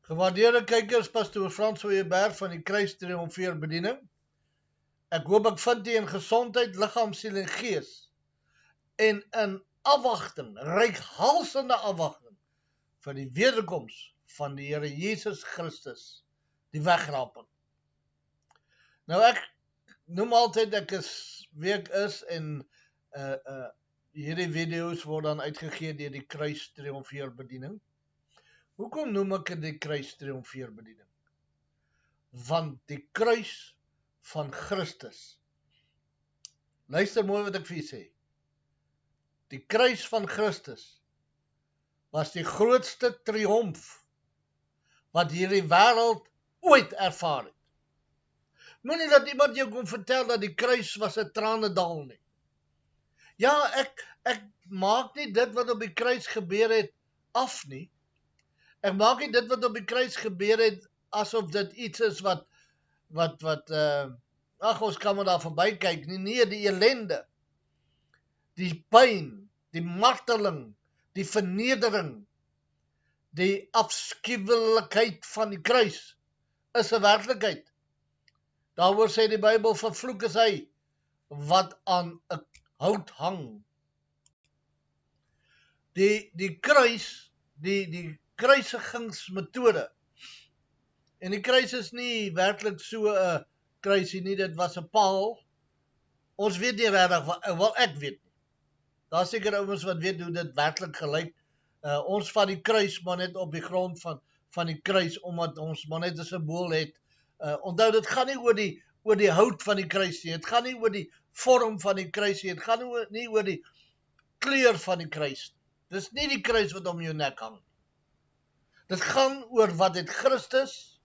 Gewaardeerde kykers, pastoor Frans Ooyeberg van die Kruis Triomfeer Bediening. Ek hoop ek vind u in gesondheid, liggaam, siel en gees en in afwagting, reikhalsende afwagting vir die wederkoms van die Here Jesus Christus, die wegraping. Nou ek noem altyd ek is wie ek is en hierdie video's word dan uitgegee deur die Kruis Triomfeer Bediening. Hoekom noem ek dit die Kruis Triomfeer Bediening? Want die kruis van Christus. Luister mooi wat ek vir u sê. Die kruis van Christus was die grootste triomf wat hierdie wêreld ooit ervaar het. Moenie dat iemand jou kom vertel dat die kruis was 'n tranendal nie. Ja, ek maak nie dit wat op die kruis gebeur het af nie. Ek maak nie dit wat op die kruis gebeur het asof dit iets is wat ons kan maar daar verby kyk nie. Nee, die ellende, die pyn, die marteling, die vernedering, die afskuwelikheid van die kruis is 'n werklikheid. Daaroor sê die Bybel, vervloek is hy wat aan 'n hout hang. Die kruis, die kruisigingsmetode. En die kruis is nie werklik so 'n kruisie nie, dit was 'n paal. Ons weet nie regtig wel ek weet nie. Daar seker ouens wat weet hoe dit werklik gelyk. Ons vat die kruis maar net op die grond van die kruis omdat ons maar net 'n simbool het. Onthou dit gaan nie oor die hout van die kruis nie. Dit gaan nie oor die vorm van die kruis nie. Dit gaan nie oor die kleur van die kruis. Dis nie die kruis wat om jou nek hang. Dit gaan oor wat het Christus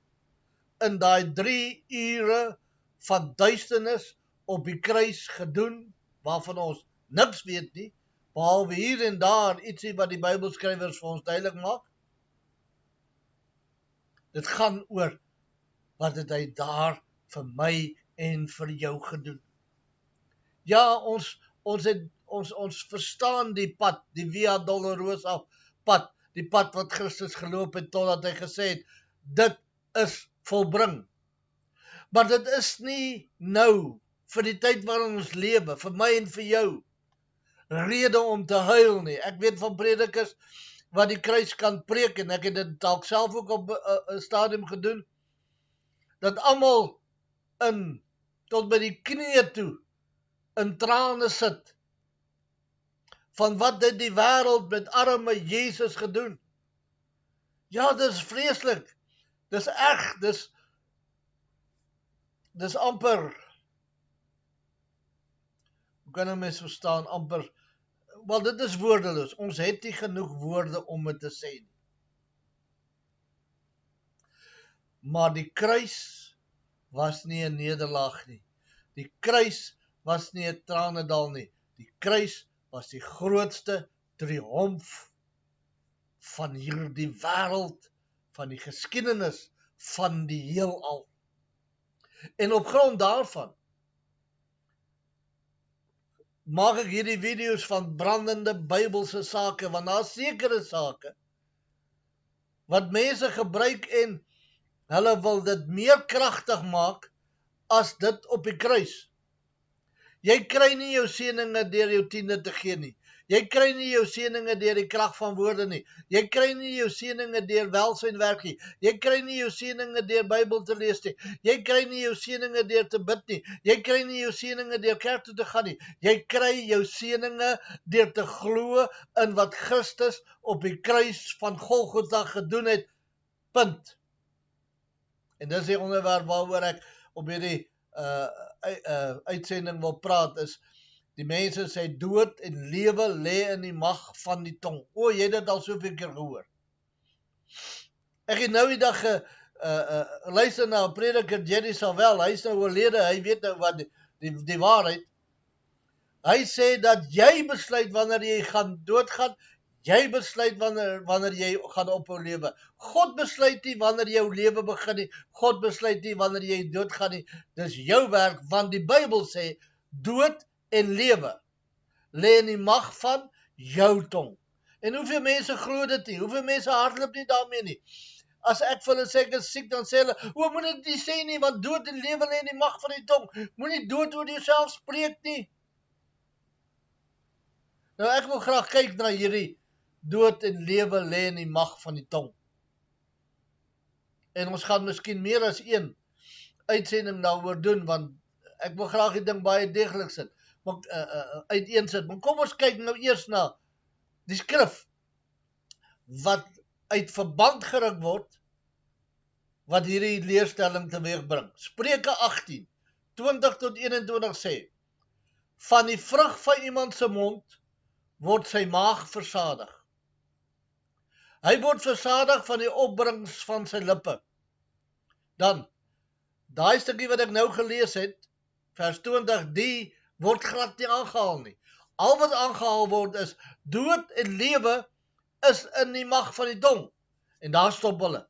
in daai 3 ure van duisternis op die kruis gedoen, waarvan ons niks weet nie, behalwe hier en daar ietsie wat die Bybelskrywers vir ons duidelik maak. Dit gaan oor wat het hy daar vir my en vir jou gedoen. Ja, ons verstaan die pad, die Via Dolorosa pad, die pad wat Christus geloop het totdat hy gesê het, dit is volbring. Maar dit is nie nou, vir die tyd waarin ons lewe, vir my en vir jou, rede om te huil nie. Ek weet van predikers wat die kruis kan preek, en ek het dit dalk self ook op 'n stadium gedoen, dat almal tot by die knieë toe, in trane sit, van wat het die wêreld met arme Jesus gedoen. Ja, dis vreeslik, dis erg, dis amper, hoe kan 'n mens verstaan, amper, wel dit is woordeloos, ons het nie genoeg woorde om dit te sê nie. Maar die kruis was nie 'n nederlaag nie. Die kruis was nie 'n tranendal nie. Die kruis was die grootste triomf van hierdie wêreld, van die geskiedenis van die heelal. En op grond daarvan maak ek hierdie video's van brandende Bybelse sake, want daar is sekere sake wat mense gebruik en hulle wil dit meer kragtig maak as dit op die kruis. Jy kry nie jou seëninge deur jou tiende te gee nie. Jy kry nie jou seëninge deur die krag van woorde nie. Jy kry nie jou seëninge deur welsynwerk nie. Jy kry nie jou seëninge deur Bybel te lees nie. Jy kry nie jou seëninge deur te bid nie. Jy kry nie jou seëninge deur kerk toe te gaan nie. Jy kry jou seëninge deur te glo in wat Christus op die kruis van Golgotha gedoen het. Punt. En dis die onderwerp waaroor ek op hierdie uitsending wil praat, is die mense sê dood en lewe lê in die mag van die tong. O, jy het dit al soveel keer gehoor. Ek het nou die dag luister na 'n prediker, Jerry Savelle, hy is nou oorlede, hy weet nou wat die waarheid. Hy sê dat jy besluit wanneer jy gaan doodgaan, jy besluit wanneer jy gaan ophou lewe. God besluit nie wanneer jou lewe begin nie, God besluit nie wanneer jy doodgaan nie. Dis jou werk, want die Bybel sê, dood en lewe lê in die mag van jou tong. En hoeveel mense glo dit nie? Hoeveel mense hardloop nie daarmee nie? As ek vir hulle sê ek is siek, dan sê hulle, o, moet dit nie sê nie, want dood en lewe lê in die mag van die tong. Moenie dood oor jouself spreek nie. Nou ek wil graag kyk na hierdie dood en lewe lê in die mag van die tong. En ons gaan miskien meer as een uitsending daaroor doen, want ek wil graag die ding baie deeglik sit, uiteensit. Maar kom ons kyk nou eers na die skrif, wat uit verband geruk word, wat hierdie leerstelling teweegbring. Spreuke 18, 20 tot 21 sê, van die vrug van iemand se mond word sy maag versadig. Hy word versadig van die opbrengs van sy lippe. Dan, daai stukkie wat ek nou gelees het, vers 20, die word glad nie aangehaal nie. Al wat aangehaal word is, dood en lewe is in die mag van die tong. En daar stop hulle.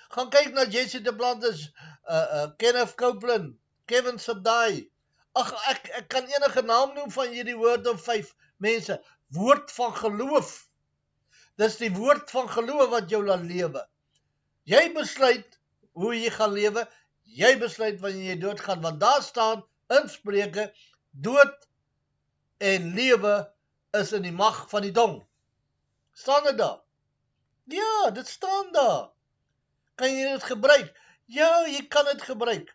Gaan kyk na Jesse Duplantis, Kenneth Copeland, Kevin Sadai. Ag, ek kan enige naam noem van hierdie Word of 5 mense. Woord van geloof. Dis die woord van geloof wat jou laat lewe. Jy besluit hoe jy gaan lewe, jy besluit wanneer jy doodgaan, want daar staan in Spreuke, dood en lewe is in die mag van die tong. Staan dit daar? Ja, dit staan daar. Kan jy dit gebruik? Ja, jy kan dit gebruik.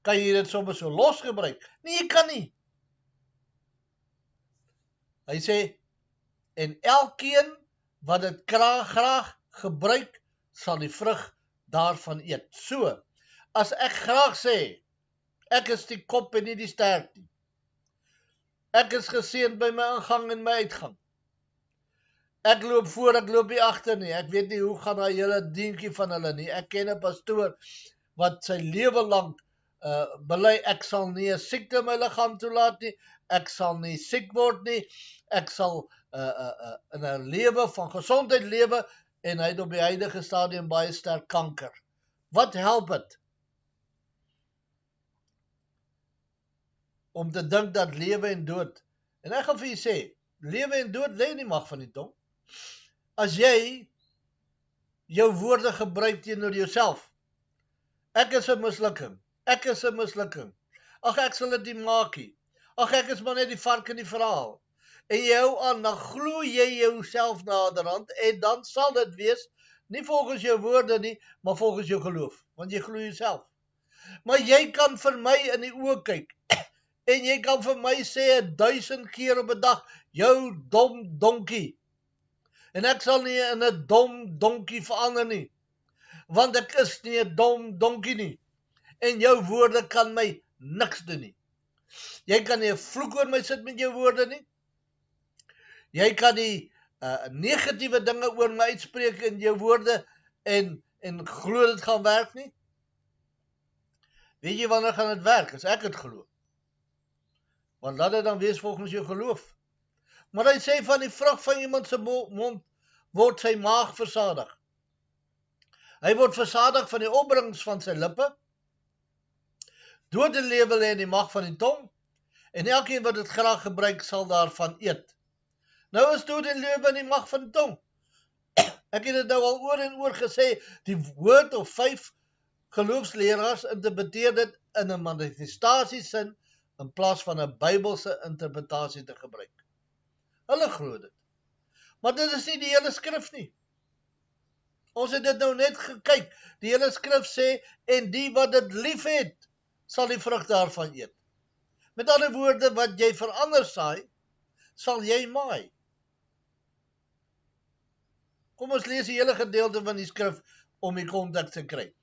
Kan jy dit soms so los gebruik? Nee, jy kan nie. Hy sê, en elkeen wat dit graag gebruik, sal die vrug daarvan eet. So, as ek graag sê, ek is die kop en nie die stert nie. Ek is geseënd by my ingang en my uitgang. Ek loop voor, ek loop nie agter nie. Ek weet nie hoe gaan daai hele dientjie van hulle nie. Ek ken 'n pastoor wat sy lewe lank bely, ek sal nie 'n siekte in my liggaam toelaat nie. Ek sal nie siek word nie. Ek sal in 'n lewe van gesondheid lewe, en hy het op die huidige stadium baie sterk kanker. Wat help het? Om te dink dat lewe en dood, en ek gaan vir jy sê, lewe en dood lê in die mag van die tong. As jy jou woorde gebruik teenoor jouself, ek is 'n mislukking, ek is 'n mislukking, ag ek sal dit nie maak nie, ag ek is maar net die vark in die verhaal, en jy hou aan, dan glo jy jouself naderhand, en dan sal dit wees, nie volgens jou woorde nie, maar volgens jou geloof, want jy glo jouself. Maar jy kan vir my in die oë kyk, en jy kan vir my sê 1000 keer op 'n dag, jou dom donkie. En ek sal nie in 'n dom donkie verander nie, want ek is nie 'n dom donkie nie. En jou woorde kan my niks doen nie. Jy kan nie 'n vloek oor my sit met jou woorde nie. Jy kan nie negatiewe dinge oor my uitspreek in jou woorde en glo dit gaan werk nie. Weet jy wanneer gaan dit werk? As ek dit glo. Want laat dit dan wees volgens jou geloof. Maar hy sê van die vrug van iemand se mond word sy maag versadig. Hy word versadig van die opbrengs van sy lippe. Dood en lewe lê in die mag van die tong, en elkeen wat dit graag gebruik sal daarvan eet. Nou is dood en lewe in die mag van die tong. Ek het dit nou al oor en oor gesê, die Word of 5 geloofsleraars interpreteer dit in 'n manifestasiesin in plaas van 'n Bybelse interpretasie te gebruik. Hulle glo dit. Maar dit is nie die hele skrif nie. Ons het dit nou net gekyk. Die hele skrif sê, en die wat dit lief het, sal die vrug daarvan eet. Met ander woorde, wat jy verander saai, sal jy maai. Kom ons lees die hele gedeelte van die skrif om die konteks te kry.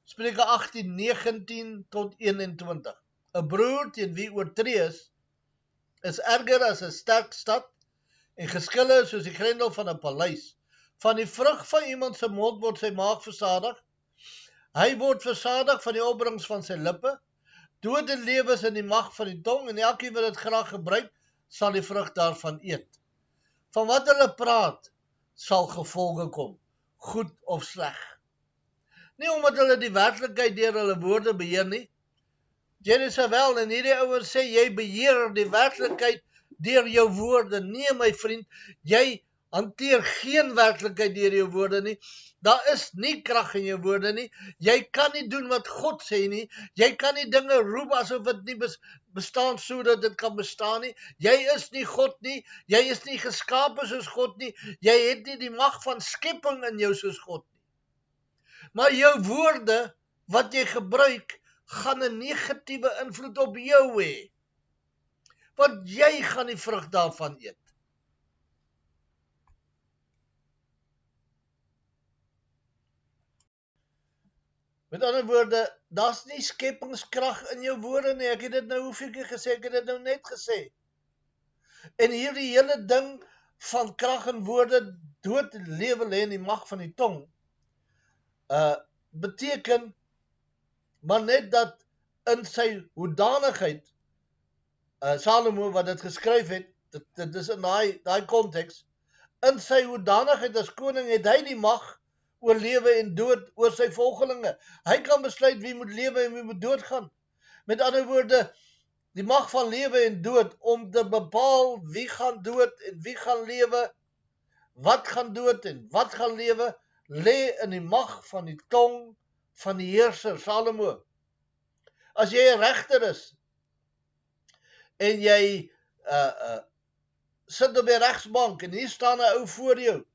Spreuke 18, 19 tot 21. 'n broer teen wie oortree is erger as 'n sterk stad, en geskille is soos die grendel van 'n paleis. Van die vrug van iemand se mond word sy maag versadig. Hy word versadig van die opbrengs van sy lippe. Dood en lewe is in die mag van die tong, en elkeen wat dit graag gebruik, sal die vrug daarvan eet. Van wat hulle praat, sal gevolge kom, goed of sleg. Nie omdat hulle die werklikheid deur hulle woorde beheer nie. Jerusalem, en hierdie ouers sê, jy beheer die werklikheid deur jou woorde. Nee, my vriend, jy hanteer geen werklikheid deur jou woorde nie. Daar is nie krag in jou woorde nie. Jy kan nie doen wat God sê nie. Jy kan nie dinge roep asof dit nie bestaan sodat dit kan bestaan nie. Jy is nie God nie. Jy is nie geskape soos God nie. Jy het nie die mag van skepping in jou soos God nie. Maar jou woorde wat jy gebruik, gaan 'n negatiewe invloed op jou hê. Want jy gaan die vrug daarvan eet. Met ander woorde, daar's nie skepingskrag in jou woorde nie. Ek het dit nou hoeveel keer gesê, ek het dit nou net gesê. En hierdie hele ding van krag in woorde, dood en lewe lê in die mag van die tong, beteken maar net dat in sy hoedanigheid, Salomo wat dit geskryf het, dit is in daai konteks, in sy hoedanigheid as koning het hy die mag oor lewe en dood, oor sy volgelinge. Hy kan besluit wie moet lewe en wie moet doodgaan. Met ander woorde, die mag van lewe en dood, om te bepaal wie gaan dood en wie gaan lewe, wat gaan dood en wat gaan lewe, lê in die mag van die tong van die heerser, Salomo. As jy 'n regter is, en jy sit op die regsbank, en hier staan 'n ou voor jou,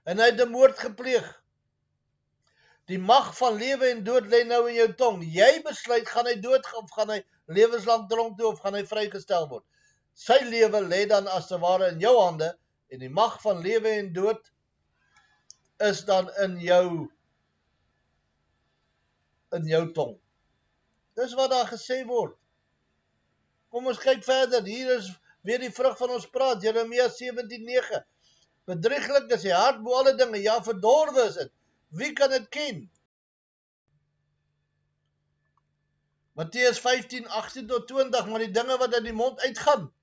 en hy het 'n moord gepleeg. Die mag van lewe en dood lê nou in jou tong. Jy besluit, gaan hy dood of gaan hy lewenslang tronk toe of gaan hy vrygestel word. Sy lewe lê dan as te ware in jou hande en die mag van lewe en dood is dan in jou tong. Dis wat daar gesê word. Kom ons kyk verder. Hier is weer die vrug van ons praat. Jeremia 17:9. Bedrieglik is die hart bo alle dinge, ja, verdorwe is dit. Wie kan dit ken? Matteus 15:18-20, maar die dinge wat uit die mond uitgaan,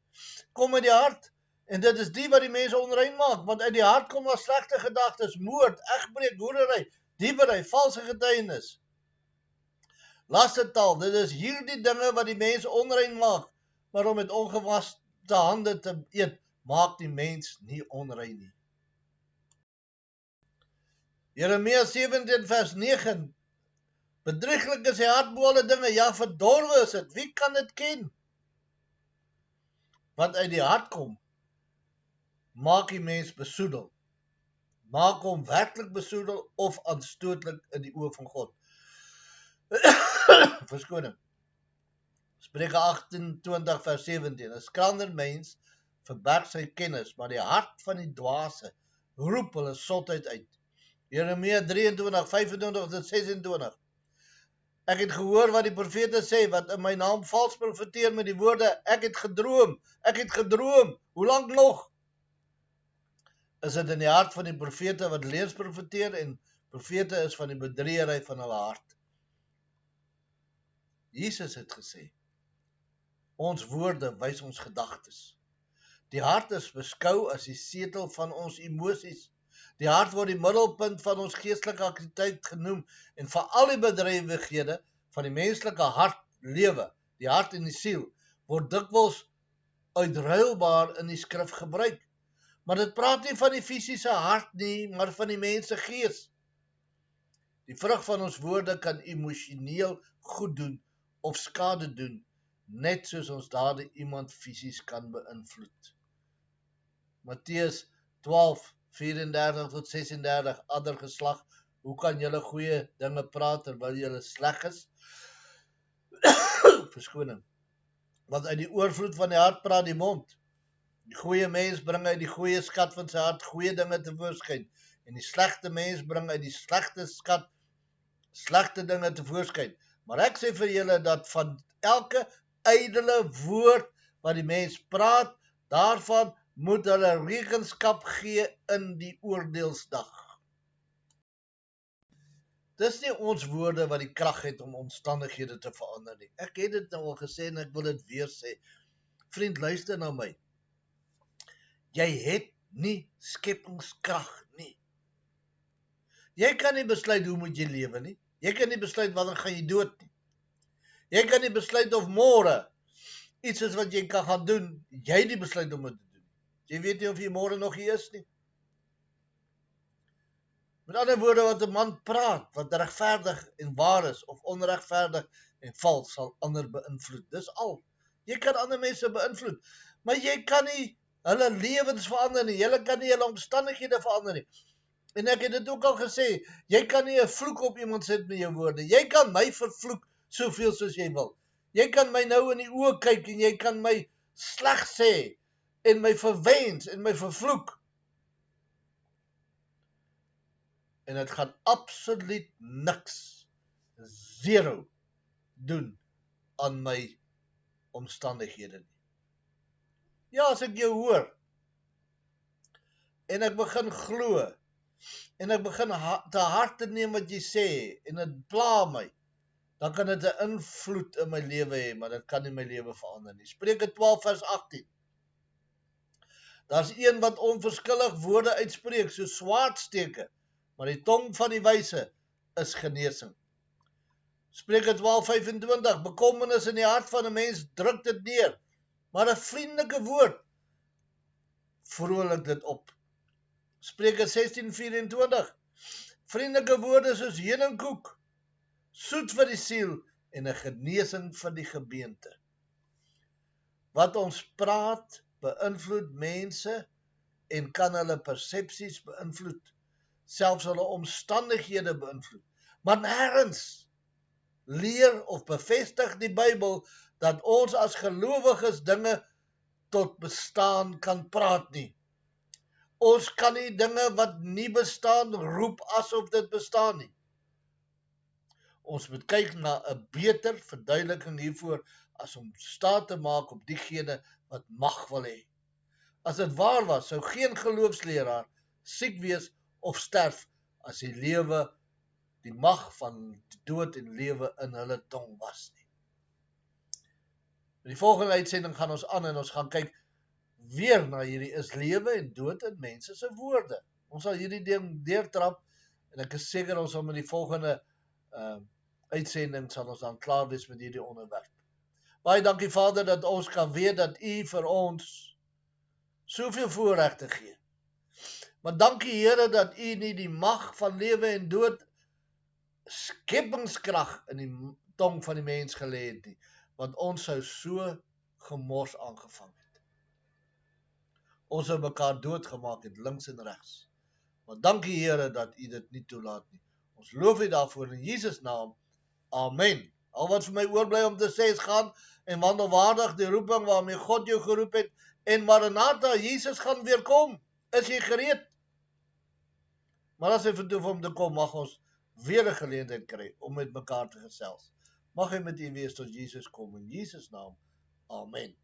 kom uit die hart, en dit is die wat die mense onrein maak, want uit die hart kom daar slegte gedagtes, moord, egbreek, hoerery, diewery, valse getuienis, lastertaal. Dit is hierdie dinge wat die mense onrein maak, maar om met ongewaste hande te eet, maak die mens nie onrein nie. Jeremia 17:9. Bedrieglik is die hart bo alle dinge, ja, verdorwe is dit. Wie kan dit ken? Wat uit die hart kom, maak die mens besoedel. Maak hom werklik besoedel of aanstootlik in die oë van God. Verskoning. Spreuke 28:17. 'n Skrander mens verberg sy kennis, maar die hart van die dwaase roep hulle sotheid uit. Jeremia 23:25-26. Ek het gehoor wat die profete sê, wat in my naam vals profeteer met die woorde, ek het gedroom, hoe lank nog? Is dit in die hart van die profete wat leens profeteer, en profete is van die bedriegery van hulle hart. Jesus het gesê, ons woorde wys ons gedagtes. Die hart is beskou as die setel van ons emosies. Die hart word die middelpunt van ons geestelike aktiwiteit genoem, en van al die bedrywighede van die menslike hart lewe, die hart en die siel, word dikwels uitruilbaar in die skrif gebruik. Maar dit praat nie van die fisiese hart nie, maar van die mens se gees. Die vrug van ons woorde kan emosioneel goed doen of skade doen, net soos ons dade iemand fisies kan beïnvloed. Matteus 12:34-36, ander geslag, hoe kan julle goeie dinge praat terwyl julle sleg is? Verskoning. Want uit die oorvloed van die hart praat die mond. Die goeie mens bring uit die goeie skat van sy hart goeie dinge tevoorskyn, en die slegte mens bring uit die slegte skat slegte dinge tevoorskyn. Maar ek sê vir julle dat van elke ydelle woord wat die mens praat, daarvan moet hulle rekenskap gee in die oordeelsdag. Dis nie ons woorde wat die krag het om omstandighede te verander nie. Ek het dit nou al gesê en ek wil dit weer sê. Vriend, luister na my. Jy het nie skepingskrag nie. Jy kan nie besluit hoe moet jy lewe nie. Jy kan nie besluit wanneer gaan jy dood nie. Jy kan nie besluit of môre iets is wat jy kan gaan doen, jy die besluit om dit te doen. Jy weet nie of jy môre nog hier is nie. Met ander woorde, wat 'n man praat, wat regverdig en waar is, of onregverdig en vals, sal ander beïnvloed. Dis al. Jy kan ander mense beïnvloed, maar jy kan nie hulle lewens verander nie, jy kan nie hulle omstandighede verander nie. En ek het dit ook al gesê, jy kan nie 'n vloek op iemand sit met jou woorde. Jy kan my vervloek soveel soos jy wil. Jy kan my nou in die oë kyk en jy kan my sleg sê en my verwens en my vervloek. En dit gaan absoluut niks, zero, doen aan my omstandighede nie. Ja, as ek jou hoor, en ek begin glo, en ek begin te harte neem wat jy sê, en dit pla my, dan kan dit 'n invloed in my lewe hê, maar dit kan nie my lewe verander nie. Spreuke 12 vers 18. Daar's een wat onverskillig woorde uitspreek, so swaardsteke, maar die tong van die wyse is genesing. Spreuke 12:25, bekommernis in die hart van 'n mens druk dit neer, maar 'n vriendelike woord vrolik dit op. Spreuke 16:24, vriendelike woorde soos heuningkoek, soet vir die siel en 'n genesing vir die gebeente. Wat ons praat beïnvloed mense en kan hulle persepsies beïnvloed, selfs hulle omstandighede beïnvloed. Maar nêrens leer of bevestig die Bybel dat ons as gelowiges dinge tot bestaan kan praat nie. Ons kan nie dinge wat nie bestaan roep asof dit bestaan nie. Ons moet kyk na 'n beter verduideliking hiervoor as om staat te maak op diegene wat mag wil hê. As dit waar was, sou geen geloofsleraar siek wees of sterf as die lewe, die mag van dood en lewe in hulle tong was nie. In die volgende uitsending gaan ons aan en ons gaan kyk weer na hierdie is lewe en dood in mense se woorde. Ons sal hierdie ding deurtrap en ek is seker ons sal met die volgende uitsending sal ons dan klaar wees met hierdie onderwerp. Baie dankie Vader dat ons kan weet dat U vir ons soveel voorregte gee. Maar dankie Here dat U nie die mag van lewe en dood skepingskrag in die tong van die mens gelê het nie, want ons sou so gemors aangevang het. Ons sou mekaar doodgemaak het links en regs. Maar dankie Here dat U dit nie toelaat nie. Ons loof U daarvoor in Jesus naam. Amen. Al wat vir my oorbly om te sê is gaan en wandel waardig die roeping waarmee God jou geroep het en Maranatha, Jesus gaan weer kom. Is jy gereed? Maar as hy vertoef om te kom, mag ons weer 'n geleentheid kry om met mekaar te gesels. Mag hy met U wees tot Jesus kom in Jesus naam. Amen.